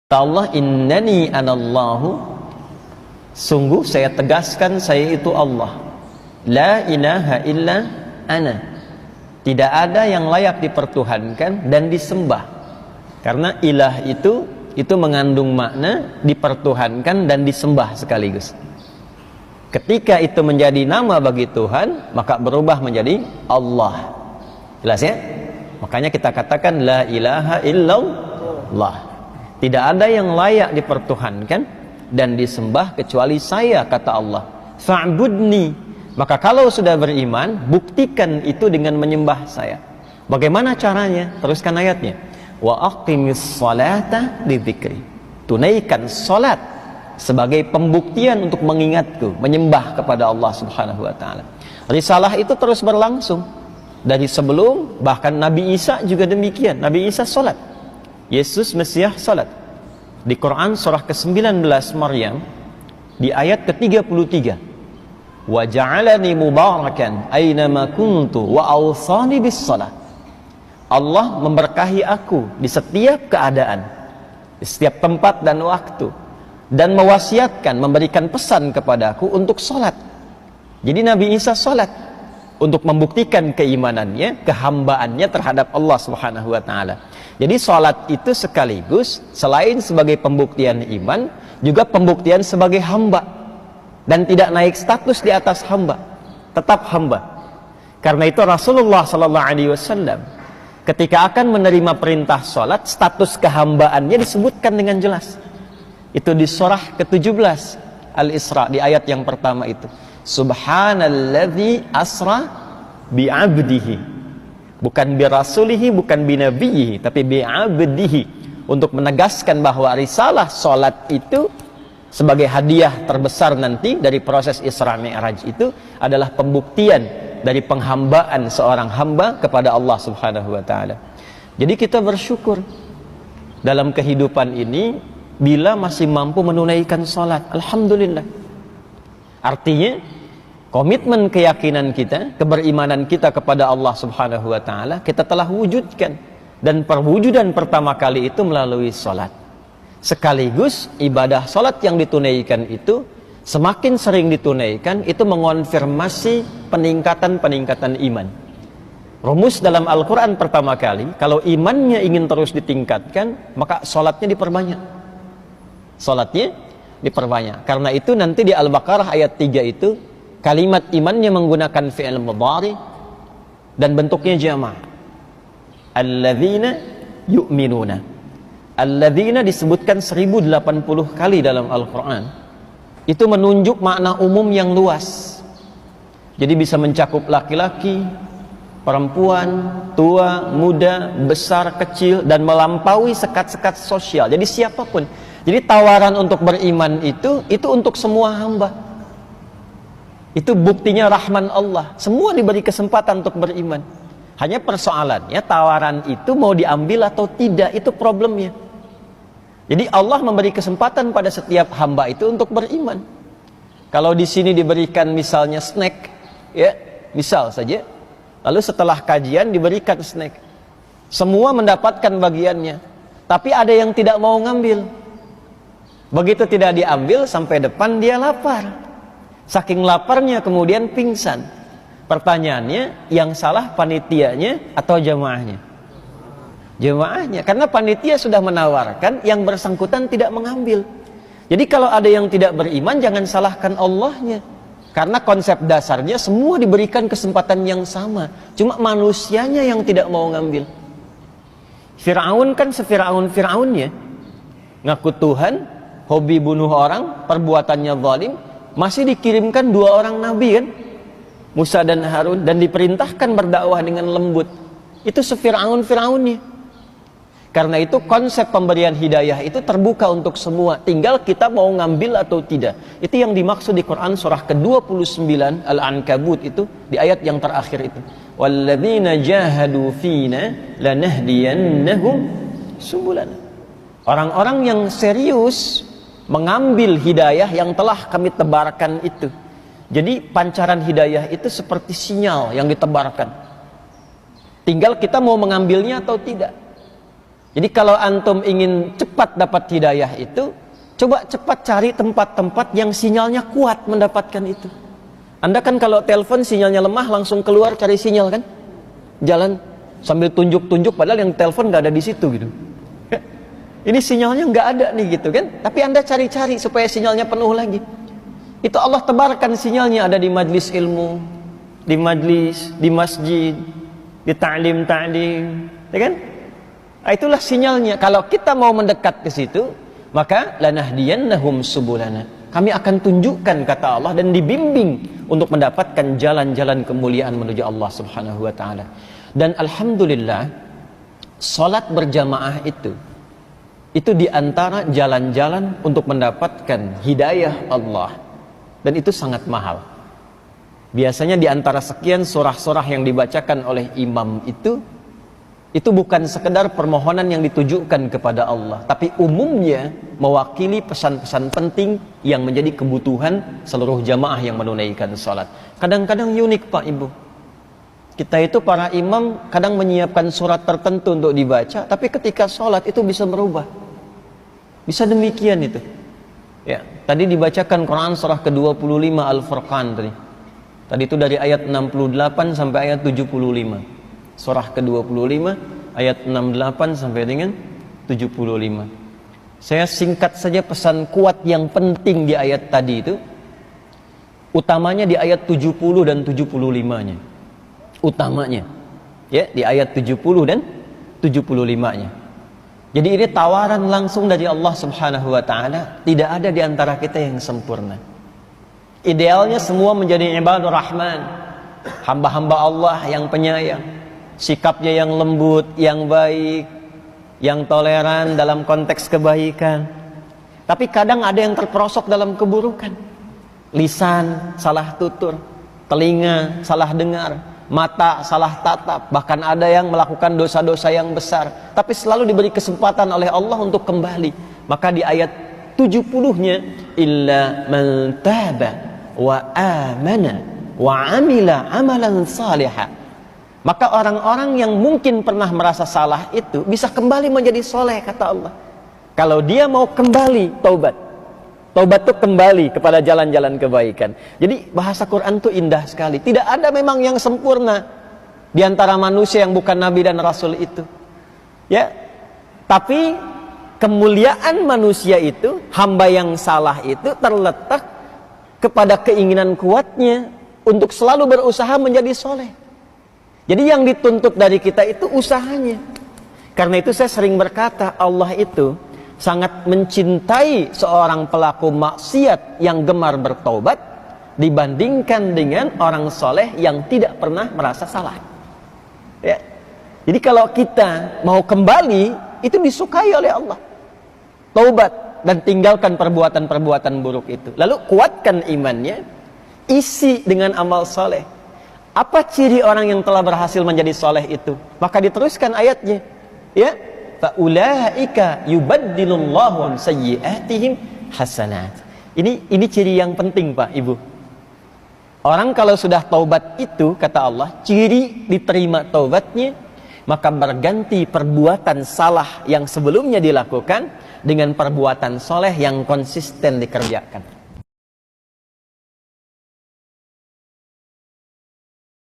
Allah, innani anallahu, sungguh saya tegaskan saya itu Allah, la ilaha illa ana, tidak ada yang layak dipertuhankan dan disembah. Karena ilah itu mengandung makna dipertuhankan dan disembah sekaligus. Ketika itu menjadi nama bagi Tuhan, maka berubah menjadi Allah. Jelas ya? Makanya kita katakan la ilaha illallah, tidak ada yang layak dipertuhankan dan disembah kecuali saya, kata Allah. Fa'budni, maka kalau sudah beriman, buktikan itu dengan menyembah saya. Bagaimana caranya? Teruskan ayatnya. Wa aqimis salata lidzikri, tunaikan salat sebagai pembuktian untuk mengingatku, menyembah kepada Allah Subhanahu wa taala. Risalah itu terus berlangsung dari sebelum, bahkan Nabi Isa juga demikian. Nabi Isa salat, Yesus Mesias salat. Di Quran surah ke-19 Maryam di ayat ke-33, wa ja'alani mubarakan aynama kuntu wa awsani bis salat. Allah memberkahi aku di setiap keadaan, di setiap tempat dan waktu, dan mewasiatkan, memberikan pesan kepadaku untuk salat. Jadi Nabi Isa salat untuk membuktikan keimanannya, kehambaannya terhadap Allah Subhanahu wa taala. Jadi salat itu sekaligus selain sebagai pembuktian iman, juga pembuktian sebagai hamba, dan tidak naik status di atas hamba, tetap hamba. Karena itu Rasulullah sallallahu alaihi wasallam ketika akan menerima perintah salat, status kehambaannya disebutkan dengan jelas. Itu di surah ke-17 Al-Isra, di ayat yang pertama itu. Subhanalladzi asra bi'abdihi, bukan birasulihi, bukan binabiyihi, tapi bi'abdihi, untuk menegaskan bahwa risalah salat itu sebagai hadiah terbesar nanti dari proses Isra Mi'raj itu adalah pembuktian dari penghambaan seorang hamba kepada Allah Subhanahu wa taala. Jadi kita bersyukur dalam kehidupan ini bila masih mampu menunaikan salat. Alhamdulillah. Artinya komitmen keyakinan kita, keberimanan kita kepada Allah Subhanahu wa taala kita telah wujudkan, dan perwujudan pertama kali itu melalui salat. Sekaligus ibadah salat yang ditunaikan itu semakin sering ditunaikan, itu mengonfirmasi peningkatan iman. Rumus dalam Al-Qur'an pertama kali, kalau imannya ingin terus ditingkatkan, maka salatnya diperbanyak. Salatnya diperbanyak. Karena itu nanti di Al-Baqarah ayat 3 itu kalimat imannya menggunakan fi'il mudhari dan bentuknya jama'. Alladzina yu'minuna. Alladzina disebutkan 1080 kali dalam Al-Quran. Itu menunjuk makna umum yang luas. Jadi bisa mencakup laki-laki, perempuan, tua, muda, besar, kecil, dan melampaui sekat-sekat sosial. Jadi siapapun. Jadi tawaran untuk beriman itu untuk semua hamba. Itu buktinya rahman Allah. Semua diberi kesempatan untuk beriman. Hanya persoalannya tawaran itu mau diambil atau tidak, itu problemnya. Jadi Allah memberi kesempatan pada setiap hamba itu untuk beriman. Kalau di sini diberikan misalnya snack, ya, misal saja. Lalu setelah kajian diberikan snack. Semua mendapatkan bagiannya. Tapi ada yang tidak mau ngambil. Begitu tidak diambil, sampai depan dia lapar. Saking laparnya kemudian pingsan. Pertanyaannya, yang salah panitianya atau jamaahnya? Jamaahnya, karena panitia sudah menawarkan, yang bersangkutan tidak mengambil. Jadi kalau ada yang tidak beriman, jangan salahkan Allahnya. Karena konsep dasarnya semua diberikan kesempatan yang sama. Cuma manusianya yang tidak mau ngambil. Fir'aun kan se-Fir'aun-Fir'aunnya. Ngaku Tuhan, hobi bunuh orang, perbuatannya zalim, masih dikirimkan 2 orang nabi kan, Musa dan Harun, dan diperintahkan berdakwah dengan lembut. Itu se-Fir'aun-Fir'aunnya. Karena itu konsep pemberian hidayah itu terbuka untuk semua, tinggal kita mau ngambil atau tidak. Itu yang dimaksud di Quran surah ke-29 Al-Ankabut itu, di ayat yang terakhir itu. Walladzina jahadu fina lanahdiyannahum subulana. Orang-orang yang serius mengambil hidayah yang telah kami tebarkan itu. Jadi pancaran hidayah itu seperti sinyal yang ditebarkan. Tinggal kita mau mengambilnya atau tidak. Jadi kalau antum ingin cepat dapat hidayah itu, coba cepat cari tempat-tempat yang sinyalnya kuat mendapatkan itu. Anda kan kalau telepon sinyalnya lemah langsung keluar cari sinyal kan? Jalan sambil tunjuk-tunjuk padahal yang telepon nggak ada di situ gitu. Ini sinyalnya nggak ada nih gitu kan? Tapi Anda cari-cari supaya sinyalnya penuh lagi. Itu Allah tebarkan sinyalnya ada di majlis ilmu, di majlis, di masjid, di ta'lim, ya kan? Nah, itulah sinyalnya. Kalau kita mau mendekat ke situ, maka lanahdiyannahum subulana. Kami akan tunjukkan kata Allah dan dibimbing untuk mendapatkan jalan-jalan kemuliaan menuju Allah Subhanahu wa taala. Dan alhamdulillah, salat berjamaah itu di antara jalan-jalan untuk mendapatkan hidayah Allah. Dan itu sangat mahal. Biasanya di antara sekian surah-surah yang dibacakan oleh imam itu bukan sekedar permohonan yang ditujukan kepada Allah, tapi umumnya mewakili pesan-pesan penting yang menjadi kebutuhan seluruh jamaah yang menunaikan salat. Kadang-kadang unik Pak Ibu. Kita itu para imam kadang menyiapkan surat tertentu untuk dibaca, tapi ketika salat itu bisa berubah. Bisa demikian itu. Ya, tadi dibacakan Quran surah ke-25 Al-Furqan tadi. Tadi itu dari ayat 68 sampai ayat 75. Surah ke-25 ayat 68 sampai dengan 75. Saya singkat saja pesan kuat yang penting di ayat tadi itu. Utamanya di ayat 70 dan 75-nya. Utamanya. Ya, di ayat 70 dan 75-nya. Jadi ini tawaran langsung dari Allah Subhanahu wa taala, tidak ada di antara kita yang sempurna. Idealnya semua menjadi ibadur rahman, hamba-hamba Allah yang penyayang, sikapnya yang lembut, yang baik, yang toleran dalam konteks kebaikan. Tapi kadang ada yang terperosok dalam keburukan. Lisan salah tutur, telinga salah dengar, mata salah tatap, bahkan ada yang melakukan dosa-dosa yang besar, tapi selalu diberi kesempatan oleh Allah untuk kembali. Maka di ayat 70-nya, illa man taba wa amana wa amila amalan salihah. Maka orang-orang yang mungkin pernah merasa salah itu bisa kembali menjadi soleh, kata Allah. Kalau dia mau kembali, taubat. Taubat itu kembali kepada jalan-jalan kebaikan. Jadi bahasa Quran itu indah sekali. Tidak ada memang yang sempurna di antara manusia yang bukan Nabi dan Rasul itu. Ya, tapi kemuliaan manusia itu, hamba yang salah itu terletak kepada keinginan kuatnya untuk selalu berusaha menjadi soleh. Jadi yang dituntut dari kita itu usahanya. Karena itu saya sering berkata, Allah itu sangat mencintai seorang pelaku maksiat yang gemar bertaubat dibandingkan dengan orang soleh yang tidak pernah merasa salah. Ya. Jadi kalau kita mau kembali, itu disukai oleh Allah. Taubat dan tinggalkan perbuatan-perbuatan buruk itu. Lalu kuatkan imannya, isi dengan amal soleh. Apa ciri orang yang telah berhasil menjadi soleh itu? Maka diteruskan ayatnya, ya, faulaika yubaddilullahu sayyi'atihim hasanat. Ini ciri yang penting Pak Ibu. Orang kalau sudah taubat itu, kata Allah, ciri diterima taubatnya, maka berganti perbuatan salah yang sebelumnya dilakukan dengan perbuatan soleh yang konsisten dikerjakan.